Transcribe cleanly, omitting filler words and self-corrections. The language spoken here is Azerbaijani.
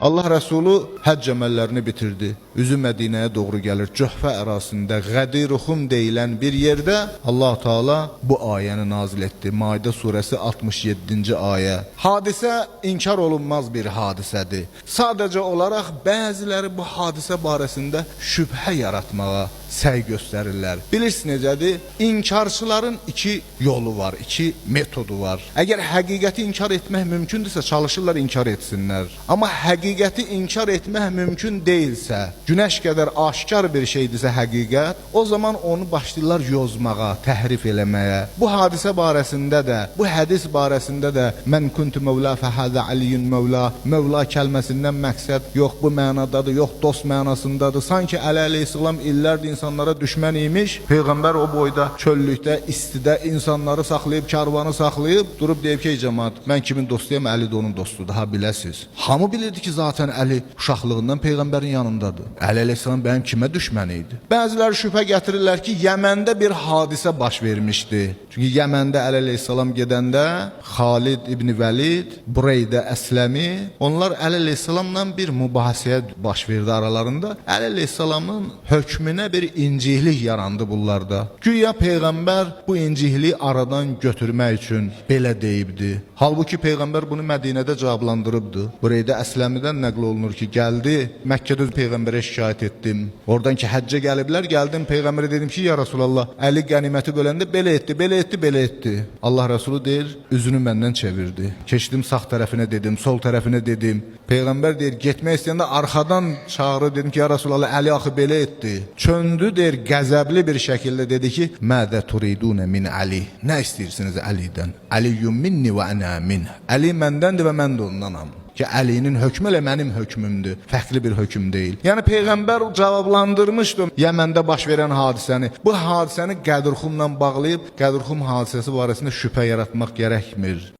Allah Rəsulu həcc əməllərini bitirdi. Üzü Mədinəyə doğru gəlir. Cöhfə ərazisində Qədir-Xum deyilən bir yerdə Allah Taala bu ayəni nazil etdi. Maidə surəsi 67-ci ayə. Hadisə inkar olunmaz bir hadisədir. Sadəcə olaraq bəziləri bu hadisə barəsində şübhə yaratmağa səy göstərirlər. Bilirsiniz necədir? İnkarçıların iki yolu var, iki metodu var. Əgər həqiqəti inkar etmək mümkündürsə çalışırlar inkar etsinlər. Amma həqiqəti inkar etmək mümkün deyilsə, günəş qədər aşkar bir şeydirsə həqiqət, o zaman onu başlayırlar yozmağa, təhrif eləməyə. Bu hadisə barəsində də, bu hədis barəsində də mən kuntu mevla fəhəzə aliyyun mevla, mevla kəlməsindən məqsəd yox bu mənadadır, yox dost mənasındadır. Sanki Əli əleyhissalam illərdir insanlara düşmən imiş. Peyğəmbər o boyda çöllükdə, istidə insanları saxlayıb, karvanı saxlayıb, durub deyib ki, cəmaat, mən kimin dostuyam, Əli də onun dostudur, daha biləsiz. Hamı bilirdi ki, zaten Əli uşaqlığından Peyğəmbərin yanındadır. Əli əleyhissalam bənim kimə düşməni idi? Bəziləri şübhə gətirirlər ki, Yəməndə bir hadisə baş vermişdi. Çünki Yəməndə Əli əleyhissalam gedəndə Xalid ibn Vəlid, Bureydə Əsləmi, onlar Əli əleyhissalamla bir mübahisəyə baş verdi aralarında. Əli əleyhissalamın hökmünə bir inciklik yarandı bunlarda. Güya Peyğəmbər bu incikliyi aradan götürmək üçün belə deyibdi. Halbuki Peyğəmbər bunu Mədinədə cavablandırıbdı. Bureydə Əsləmidən nəql olunur ki, gəldi, Məkkədə Peyğəmbərə şikayət etdim. Oradan ki, həccə gəliblər, gəldim Peyğəmbərə dedim ki, ya Rasulallah, Əli qəniməti böləndə belə etdi, belə etdi, belə etdi. Allah Rəsulu deyir, üzünü məndən çevirdi. Keçdim sağ tərəfinə dedim, sol tərəfinə dedim. Peyğəmbər deyir, getmək istəyəndə arxadan çağırır, dedim ki, ya Rasulallah, Əli axı belə etdi. Çöndü, deyir, qəzəbli bir şəkildə dedi ki, mədə turidunə min Əli. Nə istəyirsiniz Əlidən? Əliyyum minni və ənə min. Əli məndəndir və mən də ondanam. Ki, Əlinin hökmü elə mənim hökmümdür. Fərqli bir hökm deyil. Yəni, Peyğəmbər cavablandırmışdı Yəməndə baş verən hadisəni. Bu hadisəni Qədir-Xumla bağlayıb, Qədir-Xum hadisəsi barəsində şübhə yaratmaq gərəkmir.